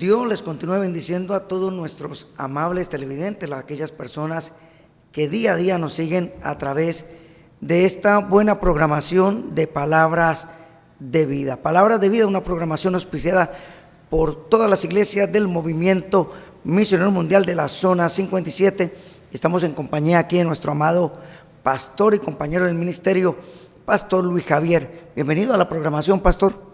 Dios les continúe bendiciendo a todos nuestros amables televidentes, a aquellas personas que día a día nos siguen a través de esta buena programación de Palabras de Vida. Palabras de Vida, una programación auspiciada por todas las iglesias del Movimiento Misionero Mundial de la Zona 57. Estamos en compañía aquí de nuestro amado pastor y compañero del ministerio, Pastor Luis Javier. Bienvenido a la programación, Pastor.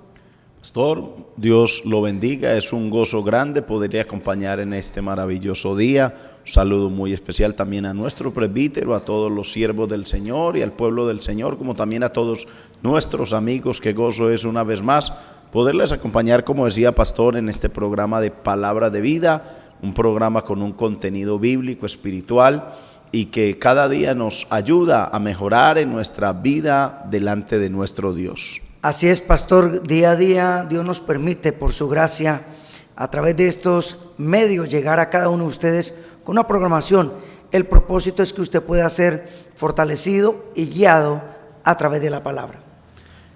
Pastor, Dios lo bendiga, es un gozo grande poderle acompañar en este maravilloso día. Un saludo muy especial también a nuestro presbítero, a todos los siervos del Señor y al pueblo del Señor, como también a todos nuestros amigos. Qué gozo es una vez más poderles acompañar, como decía Pastor, en este programa de Palabra de Vida, un programa con un contenido bíblico, espiritual, y que cada día nos ayuda a mejorar en nuestra vida delante de nuestro Dios. Así es, Pastor, día a día Dios nos permite, por su gracia, a través de estos medios, llegar a cada uno de ustedes con una programación. El propósito es que usted pueda ser fortalecido y guiado a través de la palabra.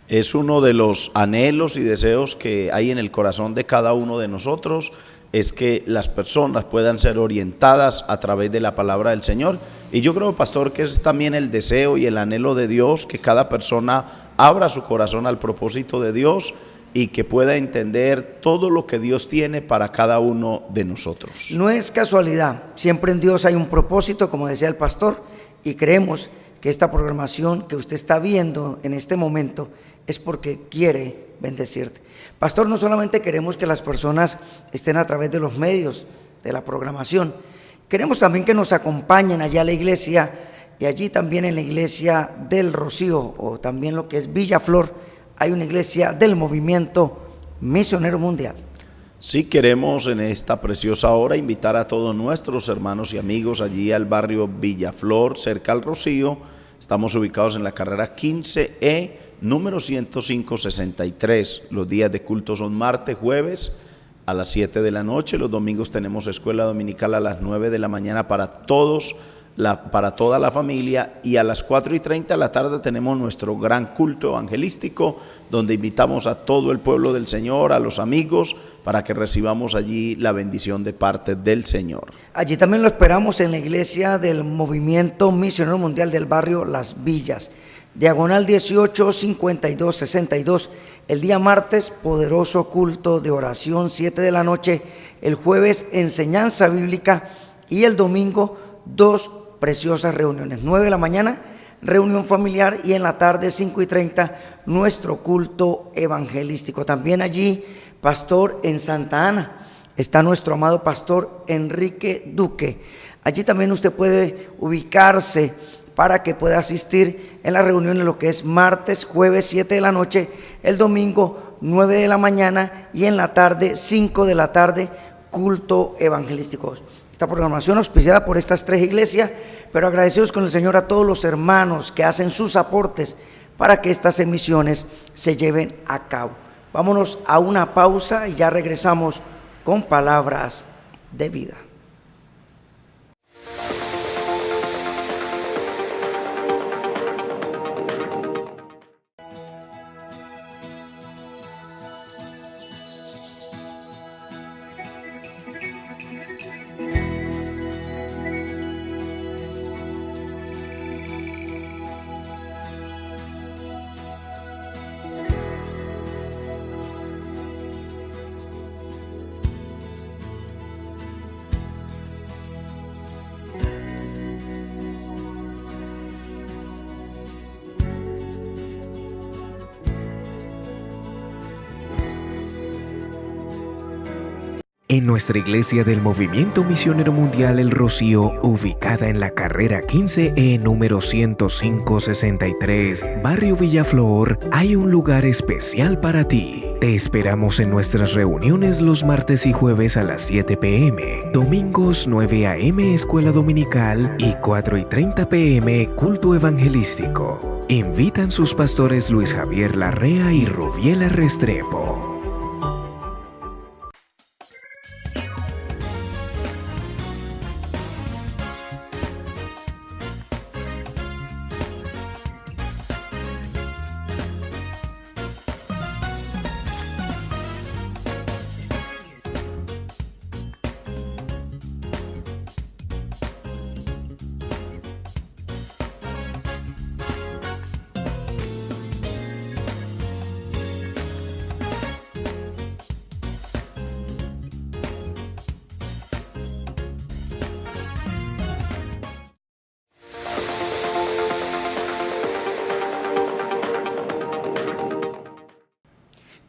Es uno de los anhelos y deseos que hay en el corazón de cada uno de nosotros, es que las personas puedan ser orientadas a través de la palabra del Señor. Y yo creo, Pastor, que es también el deseo y el anhelo de Dios, que cada persona abra su corazón al propósito de Dios y que pueda entender todo lo que Dios tiene para cada uno de nosotros. No es casualidad, siempre en Dios hay un propósito, como decía el pastor, y creemos que esta programación que usted está viendo en este momento es porque quiere bendecirte. Pastor, no solamente queremos que las personas estén a través de los medios de la programación, queremos también que nos acompañen allá a la iglesia, y allí también en la iglesia del Rocío, o también lo que es Villa Flor, hay una iglesia del Movimiento Misionero Mundial. Sí, queremos en esta preciosa hora invitar a todos nuestros hermanos y amigos allí al barrio Villaflor, cerca al Rocío. Estamos ubicados en la carrera 15E, número 10563. Los días de culto son martes, jueves a las 7 de la noche. Los domingos tenemos escuela dominical a las 9 de la mañana para todos, para toda la familia, y a las 4:30 de la tarde tenemos nuestro gran culto evangelístico, donde invitamos a todo el pueblo del Señor, a los amigos, para que recibamos allí la bendición de parte del Señor. Allí también lo esperamos en la iglesia del Movimiento Misionero Mundial del barrio Las Villas, diagonal 18 52 62. El día martes, poderoso culto de oración, 7 de la noche. El jueves, enseñanza bíblica, y el domingo, 2 preciosas reuniones, 9 de la mañana, reunión familiar, y en la tarde, 5:30, nuestro culto evangelístico. También allí, Pastor, en Santa Ana, está nuestro amado Pastor Enrique Duque. Allí también usted puede ubicarse para que pueda asistir en las reuniones, lo que es martes, jueves, 7 de la noche, el domingo, 9 de la mañana, y en la tarde, 5 de la tarde, culto evangelístico. Esta programación auspiciada por estas 3 iglesias, pero agradecidos con el Señor a todos los hermanos que hacen sus aportes para que estas emisiones se lleven a cabo. Vámonos a una pausa y ya regresamos con Palabras de Vida. En nuestra iglesia del Movimiento Misionero Mundial El Rocío, ubicada en la carrera 15E número 10563, barrio Villaflor, hay un lugar especial para ti. Te esperamos en nuestras reuniones los martes y jueves a las 7 p.m., domingos 9 a.m. escuela dominical y 4:30 p.m. culto evangelístico. Invitan sus pastores Luis Javier Larrea y Rubiela Restrepo.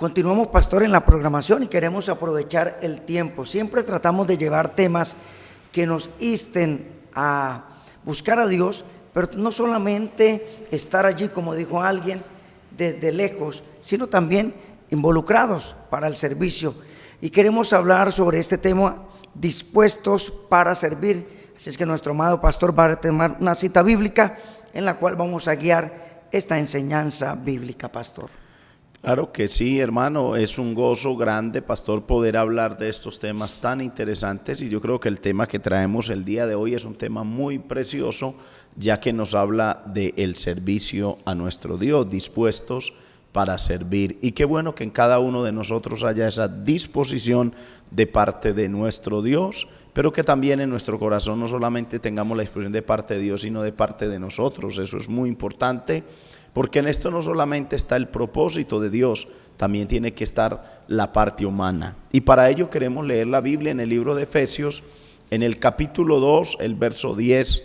Continuamos, pastor, en la programación y queremos aprovechar el tiempo. Siempre tratamos de llevar temas que nos insten a buscar a Dios, pero no solamente estar allí, como dijo alguien, desde lejos, sino también involucrados para el servicio. Y queremos hablar sobre este tema, dispuestos para servir. Así es que nuestro amado pastor va a tomar una cita bíblica en la cual vamos a guiar esta enseñanza bíblica, pastor. Claro que sí, hermano, es un gozo grande, pastor, poder hablar de estos temas tan interesantes, y yo creo que el tema que traemos el día de hoy es un tema muy precioso, ya que nos habla del servicio a nuestro Dios, dispuestos para servir. Y qué bueno que en cada uno de nosotros haya esa disposición de parte de nuestro Dios, pero que también en nuestro corazón no solamente tengamos la disposición de parte de Dios, sino de parte de nosotros. Eso es muy importante, porque en esto no solamente está el propósito de Dios, también tiene que estar la parte humana. Y para ello queremos leer la Biblia en el libro de Efesios, en el capítulo 2, el verso 10.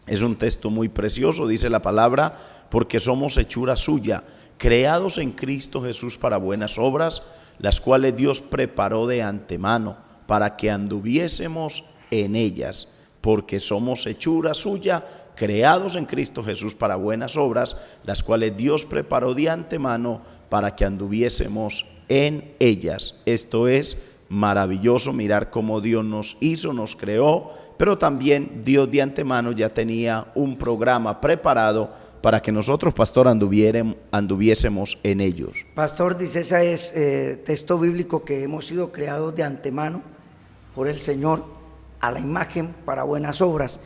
Es un texto muy precioso, dice la palabra: porque somos hechura suya, creados en Cristo Jesús para buenas obras, las cuales Dios preparó de antemano para que anduviésemos en ellas. Porque somos hechura suya, creados en Cristo Jesús para buenas obras, las cuales Dios preparó de antemano para que anduviésemos en ellas. Esto es maravilloso, mirar cómo Dios nos hizo, nos creó, pero también Dios de antemano ya tenía un programa preparado para que nosotros, pastor, anduviésemos en ellos. Pastor, dice, ese es texto bíblico, que hemos sido creados de antemano por el Señor a la imagen para buenas obras.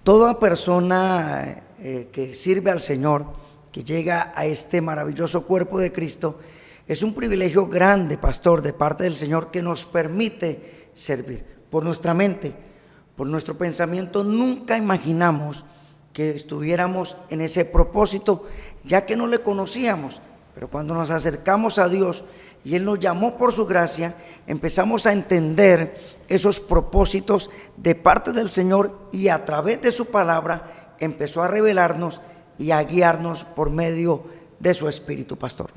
Toda persona que sirve al Señor, que llega a este maravilloso cuerpo de Cristo, es un privilegio grande, pastor, de parte del Señor, que nos permite servir. Por nuestra mente, por nuestro pensamiento, nunca imaginamos que estuviéramos en ese propósito, ya que no le conocíamos. Pero cuando nos acercamos a Dios y Él nos llamó por su gracia, empezamos a entender esos propósitos de parte del Señor, y a través de su palabra empezó a revelarnos y a guiarnos por medio de su Espíritu, pastor.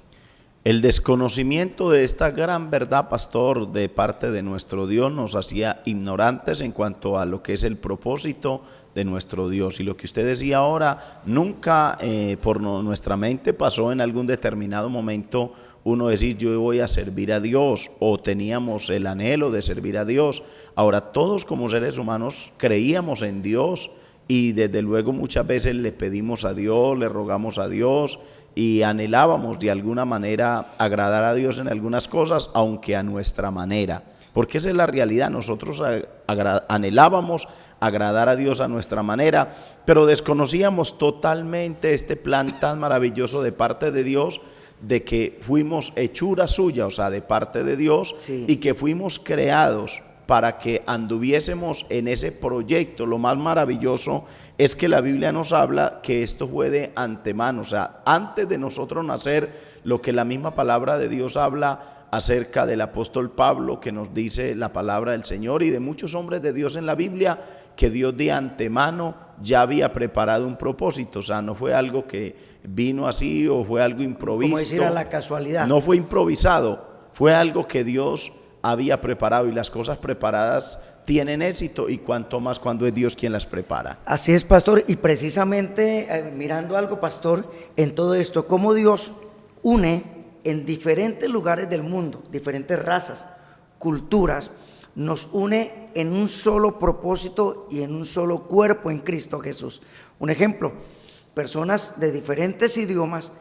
El desconocimiento de esta gran verdad, pastor, de parte de nuestro Dios nos hacía ignorantes en cuanto a lo que es el propósito de nuestro Dios. Y lo que usted decía ahora, nunca por nuestra mente pasó en algún determinado momento uno decir: yo voy a servir a Dios, o teníamos el anhelo de servir a Dios. Ahora, todos como seres humanos creíamos en Dios, y desde luego muchas veces le pedimos a Dios, le rogamos a Dios, y anhelábamos de alguna manera agradar a Dios en algunas cosas, aunque a nuestra manera, porque esa es la realidad. Nosotros anhelábamos agradar a Dios a nuestra manera, pero desconocíamos totalmente este plan tan maravilloso de parte de Dios, de que fuimos hechura suya, o sea, de parte de Dios, sí, y que fuimos creados para que anduviésemos en ese proyecto. Lo más maravilloso es que la Biblia nos habla que esto fue de antemano, o sea, antes de nosotros nacer, lo que la misma palabra de Dios habla acerca del apóstol Pablo, que nos dice la palabra del Señor, y de muchos hombres de Dios en la Biblia, que Dios de antemano ya había preparado un propósito. O sea, no fue algo que vino así o fue algo improvisto. Como decir, a la casualidad. No fue improvisado, fue algo que Dios había preparado, y las cosas preparadas tienen éxito, y cuanto más cuando es Dios quien las prepara. Así es, pastor, y precisamente mirando algo, pastor, en todo esto, cómo Dios une en diferentes lugares del mundo, diferentes razas, culturas, nos une en un solo propósito y en un solo cuerpo en Cristo Jesús. Un ejemplo, personas de diferentes idiomas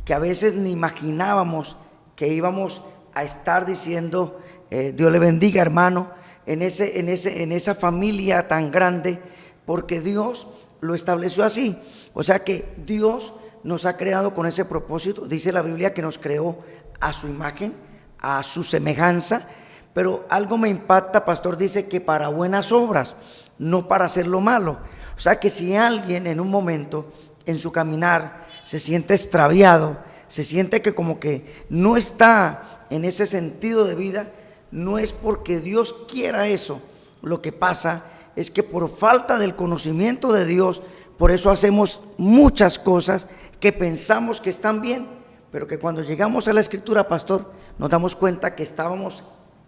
que a veces ni imaginábamos que íbamos a estar diciendo Dios le bendiga, hermano, en esa familia tan grande, porque Dios lo estableció así. O sea que Dios nos ha creado con ese propósito. Dice la Biblia que nos creó a su imagen, a su semejanza, pero algo me impacta, pastor, dice que para buenas obras, no para hacer lo malo. O sea que si alguien en un momento en su caminar se siente extraviado, se siente que como que no está en ese sentido de vida, no es porque Dios quiera eso. Lo que pasa es que por falta del conocimiento de Dios, por eso hacemos muchas cosas que pensamos que están bien, pero que cuando llegamos a la Escritura, pastor, nos damos cuenta que estábamos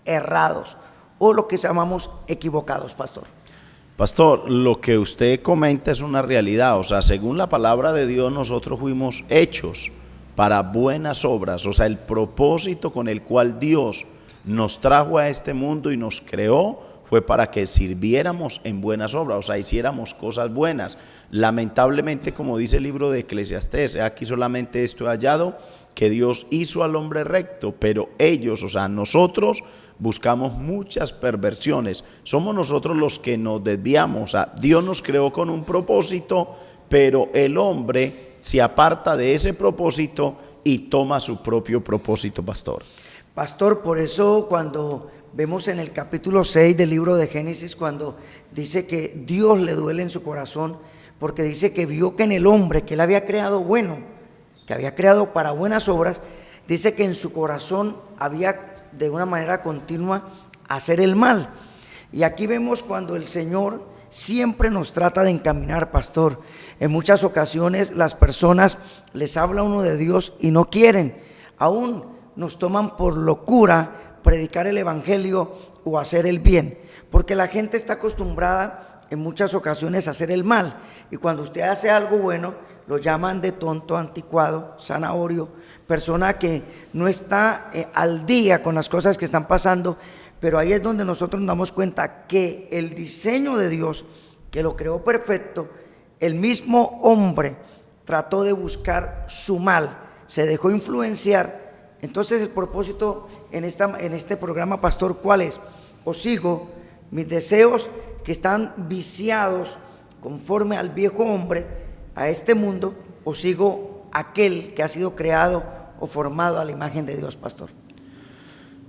errados o lo que llamamos equivocados, pastor. Pastor, lo que usted comenta es una realidad, o sea, según la palabra de Dios nosotros fuimos hechos para buenas obras, o sea, el propósito con el cual Dios nos trajo a este mundo y nos creó fue para que sirviéramos en buenas obras, o sea, hiciéramos cosas buenas. Lamentablemente, como dice el libro de Eclesiastés, aquí solamente esto he hallado, que Dios hizo al hombre recto, pero ellos, o sea, nosotros buscamos muchas perversiones. Somos nosotros los que nos desviamos. O sea, Dios nos creó con un propósito, pero el hombre se aparta de ese propósito y toma su propio propósito, pastor. Pastor, por eso cuando vemos en el capítulo 6 del libro de Génesis, cuando dice que Dios le duele en su corazón, porque dice que vio que en el hombre que él había creado bueno, que había creado para buenas obras, dice que en su corazón había de una manera continua hacer el mal. Y aquí vemos cuando el Señor siempre nos trata de encaminar, pastor. En muchas ocasiones las personas les habla a uno de Dios y no quieren, aún nos toman por locura predicar el evangelio o hacer el bien, porque la gente está acostumbrada en muchas ocasiones a hacer el mal, y cuando usted hace algo bueno lo llaman de tonto, anticuado, zanahorio, persona que no está al día con las cosas que están pasando. Pero ahí es donde nosotros nos damos cuenta que el diseño de Dios, que lo creó perfecto, el mismo hombre trató de buscar su mal, se dejó influenciar. Entonces el propósito en este programa, pastor, ¿cuál es? O sigo mis deseos que están viciados conforme al viejo hombre, a este mundo, o sigo aquel que ha sido creado o formado a la imagen de Dios, pastor.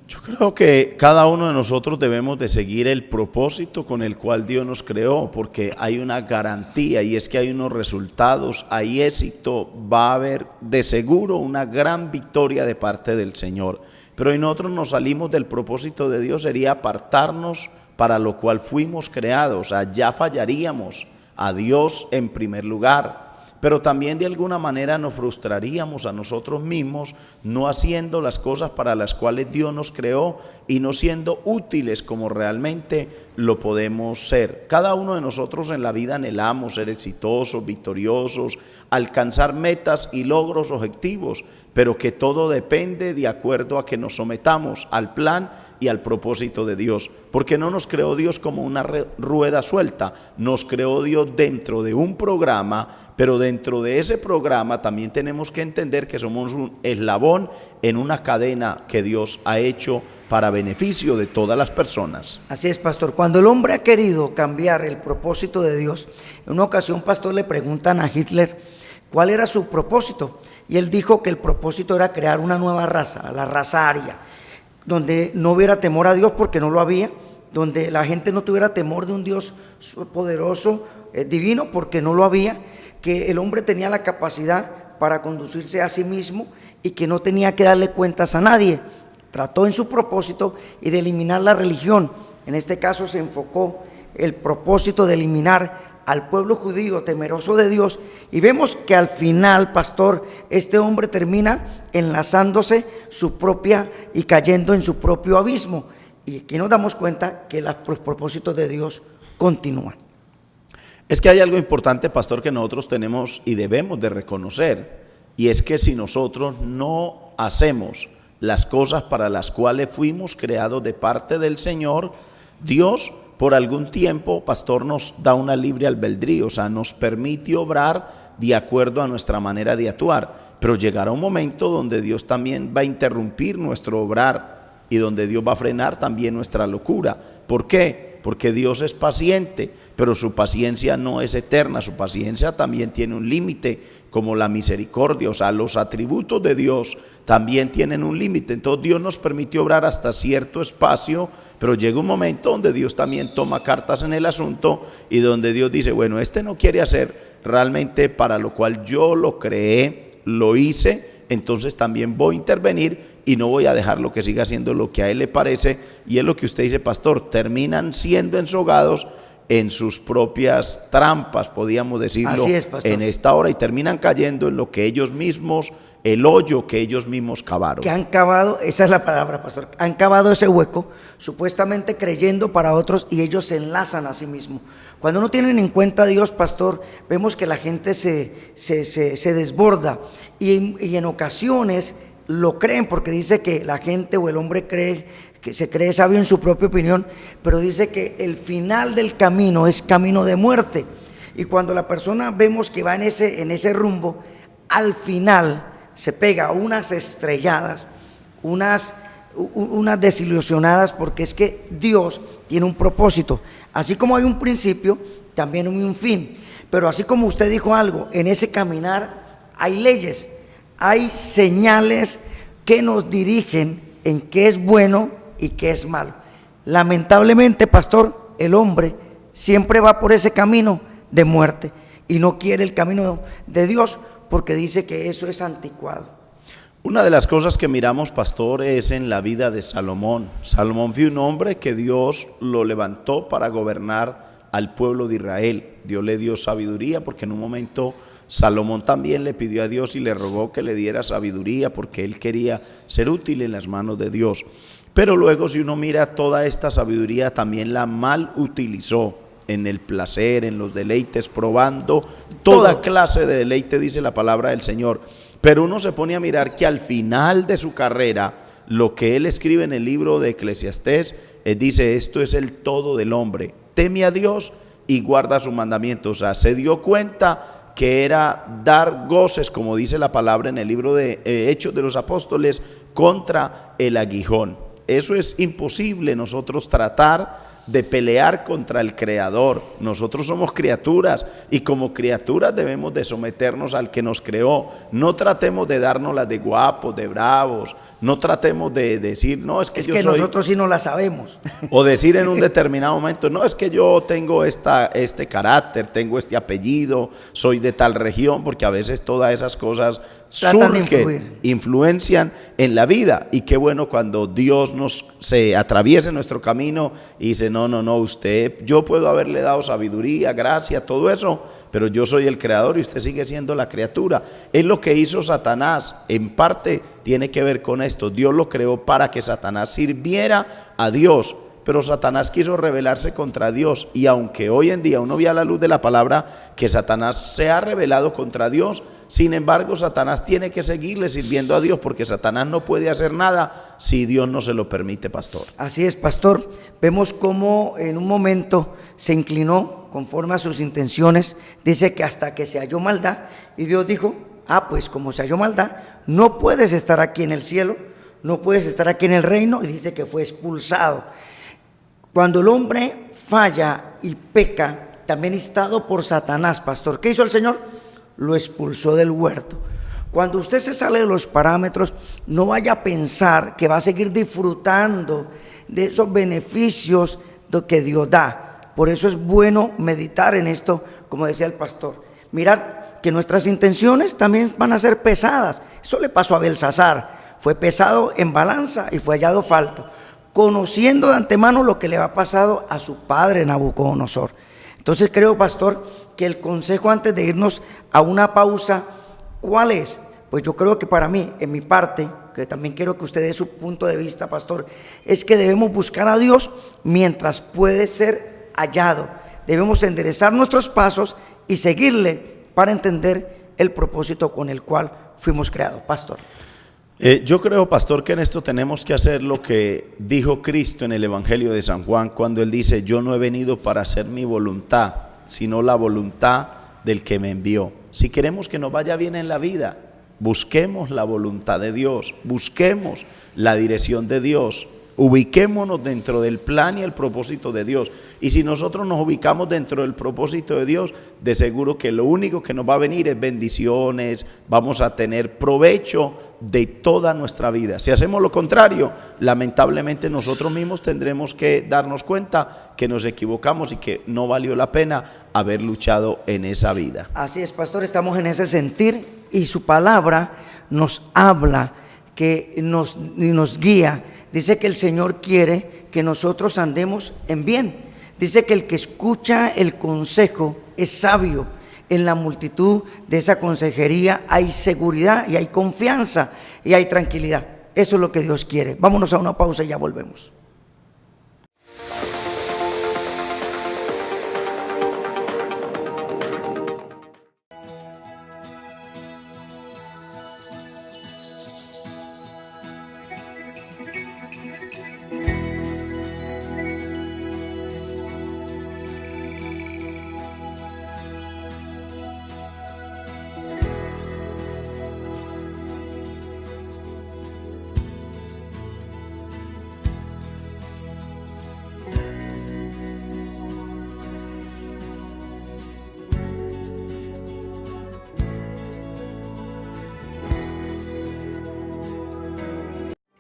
Yo creo que cada uno de nosotros debemos de seguir el propósito con el cual Dios nos creó, porque hay una garantía, y es que hay unos resultados, hay éxito, va a haber de seguro una gran victoria de parte del Señor. Pero si nosotros nos salimos del propósito de Dios, sería apartarnos para lo cual fuimos creados. O sea, ya fallaríamos a Dios en primer lugar. Pero también de alguna manera nos frustraríamos a nosotros mismos no haciendo las cosas para las cuales Dios nos creó y no siendo útiles como realmente lo podemos ser. Cada uno de nosotros en la vida anhelamos ser exitosos, victoriosos, alcanzar metas y logros objetivos, pero que todo depende de acuerdo a que nos sometamos al plan y al propósito de Dios, porque no nos creó Dios como una rueda suelta, nos creó Dios dentro de un programa, pero dentro de ese programa también tenemos que entender que somos un eslabón en una cadena que Dios ha hecho para beneficio de todas las personas. Así es, pastor. Cuando el hombre ha querido cambiar el propósito de Dios, en una ocasión, pastor, le preguntan a Hitler cuál era su propósito, y él dijo que el propósito era crear una nueva raza, la raza aria, donde no hubiera temor a Dios porque no lo había, donde la gente no tuviera temor de un Dios poderoso, divino, porque no lo había, que el hombre tenía la capacidad para conducirse a sí mismo y que no tenía que darle cuentas a nadie. Trató en su propósito y de eliminar la religión. En este caso se enfocó el propósito de eliminar al pueblo judío temeroso de Dios, y vemos que al final, pastor, este hombre termina enlazándose su propia y cayendo en su propio abismo, y aquí nos damos cuenta que los propósitos de Dios continúan. Es que hay algo importante, pastor, que nosotros tenemos y debemos de reconocer, y es que si nosotros no hacemos las cosas para las cuales fuimos creados de parte del Señor, Dios por algún tiempo, pastor, nos da una libre albedrío, o sea, nos permite obrar de acuerdo a nuestra manera de actuar, pero llegará un momento donde Dios también va a interrumpir nuestro obrar y donde Dios va a frenar también nuestra locura. ¿Por qué? Porque Dios es paciente, pero su paciencia no es eterna, su paciencia también tiene un límite, como la misericordia. O sea, los atributos de Dios también tienen un límite. Entonces Dios nos permitió obrar hasta cierto espacio, pero llega un momento donde Dios también toma cartas en el asunto y donde Dios dice, bueno, este no quiere hacer realmente para lo cual yo lo creé, lo hice, entonces también voy a intervenir y no voy a dejarlo que siga haciendo lo que a él le parece. Y es lo que usted dice, pastor, terminan siendo ensogados en sus propias trampas, podríamos decirlo, así es, pastor, en esta hora, y terminan cayendo en lo que ellos mismos el hoyo que ellos mismos cavaron. Que han cavado, esa es la palabra, pastor, han cavado ese hueco, supuestamente creyendo para otros, y ellos se enlazan a sí mismos. Cuando no tienen en cuenta a Dios, pastor, vemos que la gente se desborda, y en ocasiones lo creen, porque dice que la gente o el hombre cree que se cree sabio en su propia opinión, pero dice que el final del camino es camino de muerte. Y cuando la persona vemos que va en ese rumbo, al final se pega unas estrelladas, unas desilusionadas, porque es que Dios tiene un propósito. Así como hay un principio, también hay un fin. Pero así como usted dijo algo, en ese caminar hay leyes, hay señales que nos dirigen en qué es bueno y qué es malo. Lamentablemente, pastor, el hombre siempre va por ese camino de muerte y no quiere el camino de Dios, porque dice que eso es anticuado. Una de las cosas que miramos, pastor, es en la vida de Salomón. Salomón fue un hombre que Dios lo levantó para gobernar al pueblo de Israel. Dios le dio sabiduría, porque en un momento Salomón también le pidió a Dios y le rogó que le diera sabiduría, porque él quería ser útil en las manos de Dios. Pero luego, si uno mira toda esta sabiduría, también la mal utilizó en el placer, en los deleites, probando toda clase de deleite, dice la palabra del Señor. Pero uno se pone a mirar que al final de su carrera, lo que él escribe en el libro de Eclesiastés, dice: esto es el todo del hombre, teme a Dios y guarda sus mandamientos. O sea, se dio cuenta que era dar goces, como dice la palabra en el libro de Hechos de los Apóstoles, contra el aguijón. Eso es imposible, nosotros tratar de pelear contra el Creador. Nosotros somos criaturas, y como criaturas debemos de someternos al que nos creó. No tratemos de darnos las de guapos, de bravos. No tratemos de decir, no, es que yo soy... nosotros sí no la sabemos. O decir en un determinado momento, no, es que yo tengo este carácter, tengo este apellido, soy de tal región, porque a veces todas esas cosas surgen, influencian en la vida. Y qué bueno cuando Dios se atraviesa en nuestro camino y dice: no, usted, yo puedo haberle dado sabiduría, gracia, todo eso, pero yo soy el creador y usted sigue siendo la criatura. Es lo que hizo Satanás. En parte tiene que ver con esto. Dios lo creó para que Satanás sirviera a Dios, pero Satanás quiso rebelarse contra Dios. Y aunque hoy en día uno ve a la luz de la palabra que Satanás se ha rebelado contra Dios, sin embargo Satanás tiene que seguirle sirviendo a Dios, porque Satanás no puede hacer nada si Dios no se lo permite, pastor. Así es, pastor. Vemos cómo en un momento se inclinó conforme a sus intenciones. Dice que hasta que se halló maldad, y Dios dijo: pues como se halló maldad, no puedes estar aquí en el cielo, no puedes estar aquí en el reino, y dice que fue expulsado. Cuando el hombre falla y peca, también instado por Satanás, pastor, ¿qué hizo el Señor? Lo expulsó del huerto. Cuando usted se sale de los parámetros, no vaya a pensar que va a seguir disfrutando de esos beneficios que Dios da. Por eso es bueno meditar en esto, como decía el pastor. Mirar que nuestras intenciones también van a ser pesadas. Eso le pasó a Belsasar. Fue pesado en balanza y fue hallado falto, conociendo de antemano lo que le había pasado a su padre Nabucodonosor. Entonces creo, pastor, que el consejo antes de irnos a una pausa, ¿cuál es? Pues yo creo que para mí, en mi parte, que también quiero que usted dé su punto de vista, pastor, es que debemos buscar a Dios mientras puede ser hallado. Debemos enderezar nuestros pasos y seguirle para entender el propósito con el cual fuimos creados, pastor. Yo creo, pastor, que en esto tenemos que hacer lo que dijo Cristo en el Evangelio de San Juan, cuando Él dice: yo no he venido para hacer mi voluntad, sino la voluntad del que me envió. Si queremos que nos vaya bien en la vida, busquemos la voluntad de Dios, busquemos la dirección de Dios, ubiquémonos dentro del plan y el propósito de Dios. Y si nosotros nos ubicamos dentro del propósito de Dios, de seguro que lo único que nos va a venir es bendiciones, vamos a tener provecho de toda nuestra vida. Si hacemos lo contrario, lamentablemente nosotros mismos tendremos que darnos cuenta que nos equivocamos y que no valió la pena haber luchado en esa vida. Así es, pastor, estamos en ese sentir, y su palabra nos habla, que nos guía. Dice que el Señor quiere que nosotros andemos en bien. Dice que el que escucha el consejo es sabio. En la multitud de esa consejería hay seguridad y hay confianza y hay tranquilidad. Eso es lo que Dios quiere. Vámonos a una pausa y ya volvemos.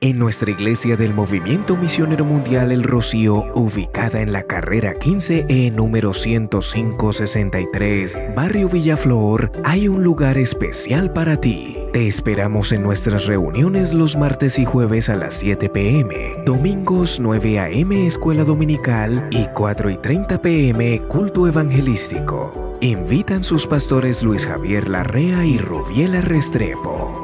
En nuestra iglesia del Movimiento Misionero Mundial El Rocío, ubicada en la carrera 15E número 10563, Barrio Villaflor, hay un lugar especial para ti. Te esperamos en nuestras reuniones los martes y jueves a las 7 p.m., domingos 9 a.m. Escuela Dominical y 4:30 p.m. Culto Evangelístico. Invitan sus pastores Luis Javier Larrea y Rubiela Restrepo.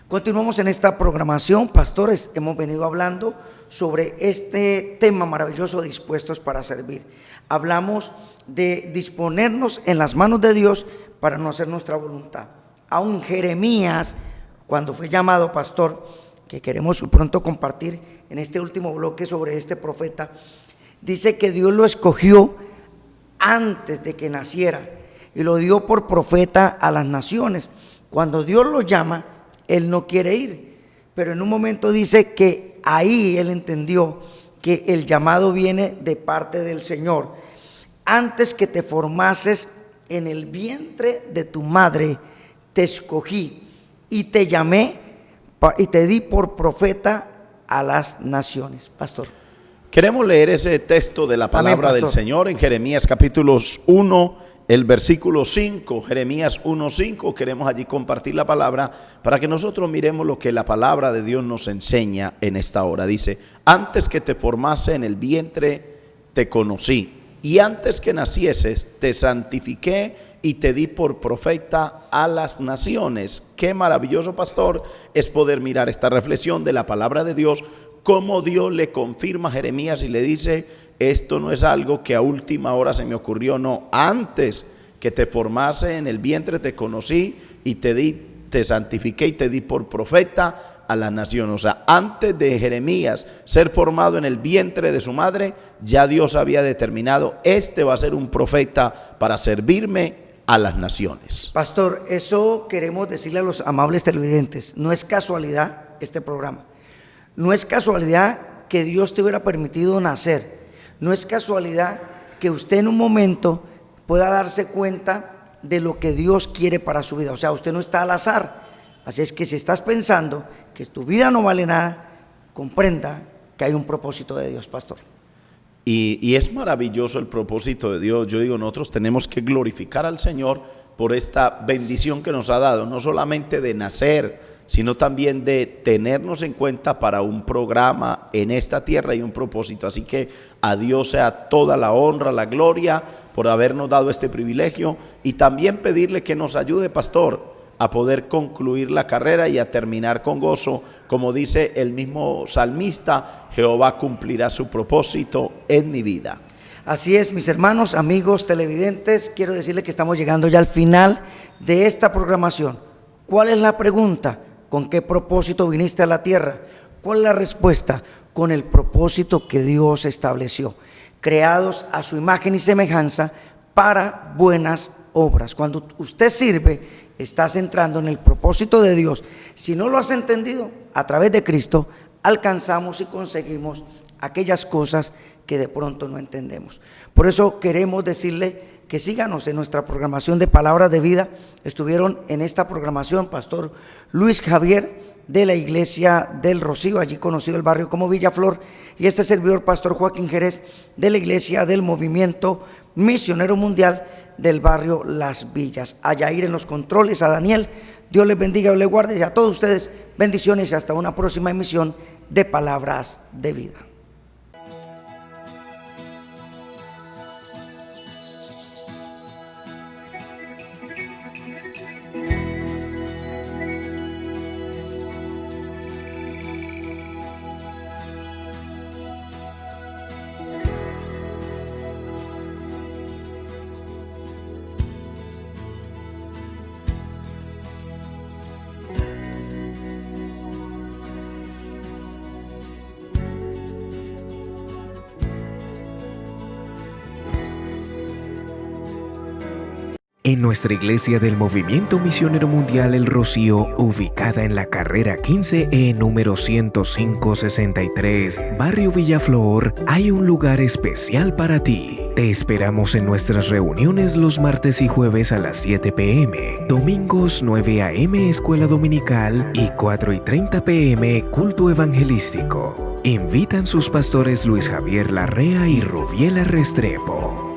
Continuamos en esta programación, pastores. Hemos venido hablando sobre este tema maravilloso, dispuestos para servir. Hablamos de disponernos en las manos de Dios para no hacer nuestra voluntad. Aún Jeremías, cuando fue llamado pastor, que queremos pronto compartir en este último bloque sobre este profeta, dice que Dios lo escogió antes de que naciera y lo dio por profeta a las naciones. Cuando Dios lo llama, él no quiere ir, pero en un momento dice que ahí él entendió que el llamado viene de parte del Señor. Antes que te formases en el vientre de tu madre, te escogí y te llamé y te di por profeta a las naciones. Pastor. Queremos leer ese texto de la palabra del Señor en Jeremías capítulos 1, el versículo 5, Jeremías 1:5, queremos allí compartir la palabra para que nosotros miremos lo que la palabra de Dios nos enseña en esta hora. Dice, antes que te formase en el vientre te conocí, y antes que nacieses te santifiqué y te di por profeta a las naciones. Qué maravilloso, pastor, es poder mirar esta reflexión de la palabra de Dios, cómo Dios le confirma a Jeremías y le dice, esto no es algo que a última hora se me ocurrió, no, antes que te formase en el vientre te conocí y te santifiqué y te di por profeta a la nación. O sea, antes de Jeremías ser formado en el vientre de su madre, ya Dios había determinado, este va a ser un profeta para servirme a las naciones. Pastor, eso queremos decirle a los amables televidentes, no es casualidad este programa, no es casualidad que Dios te hubiera permitido nacer. No es casualidad que usted en un momento pueda darse cuenta de lo que Dios quiere para su vida. O sea, usted no está al azar. Así es que si estás pensando que tu vida no vale nada, comprenda que hay un propósito de Dios, pastor. Y es maravilloso el propósito de Dios. Yo digo, nosotros tenemos que glorificar al Señor por esta bendición que nos ha dado, no solamente de nacer, sino también de tenernos en cuenta para un programa en esta tierra y un propósito. Así que a Dios sea toda la honra, la gloria por habernos dado este privilegio, y también pedirle que nos ayude, pastor, a poder concluir la carrera y a terminar con gozo. Como dice el mismo salmista, Jehová cumplirá su propósito en mi vida. Así es, mis hermanos, amigos televidentes, quiero decirles que estamos llegando ya al final de esta programación. ¿Cuál es la pregunta? ¿Con qué propósito viniste a la tierra? ¿Cuál es la respuesta? Con el propósito que Dios estableció, creados a su imagen y semejanza para buenas obras. Cuando usted sirve, estás entrando en el propósito de Dios. Si no lo has entendido, a través de Cristo alcanzamos y conseguimos aquellas cosas que de pronto no entendemos. Por eso queremos decirle que síganos en nuestra programación de Palabras de Vida. Estuvieron en esta programación Pastor Luis Javier de la Iglesia del Rocío, allí conocido el barrio como Villaflor, y este servidor Pastor Joaquín Jerez de la Iglesia del Movimiento Misionero Mundial del barrio Las Villas. A Yair en los controles, a Daniel, Dios les bendiga, Dios les guarde, y a todos ustedes bendiciones y hasta una próxima emisión de Palabras de Vida. En nuestra iglesia del Movimiento Misionero Mundial El Rocío, ubicada en la carrera 15E número 10563, barrio Villaflor, hay un lugar especial para ti. Te esperamos en nuestras reuniones los martes y jueves a las 7 p.m., domingos 9 a.m. escuela dominical y 4:30 p.m. culto evangelístico. Invitan sus pastores Luis Javier Larrea y Rubiela Restrepo.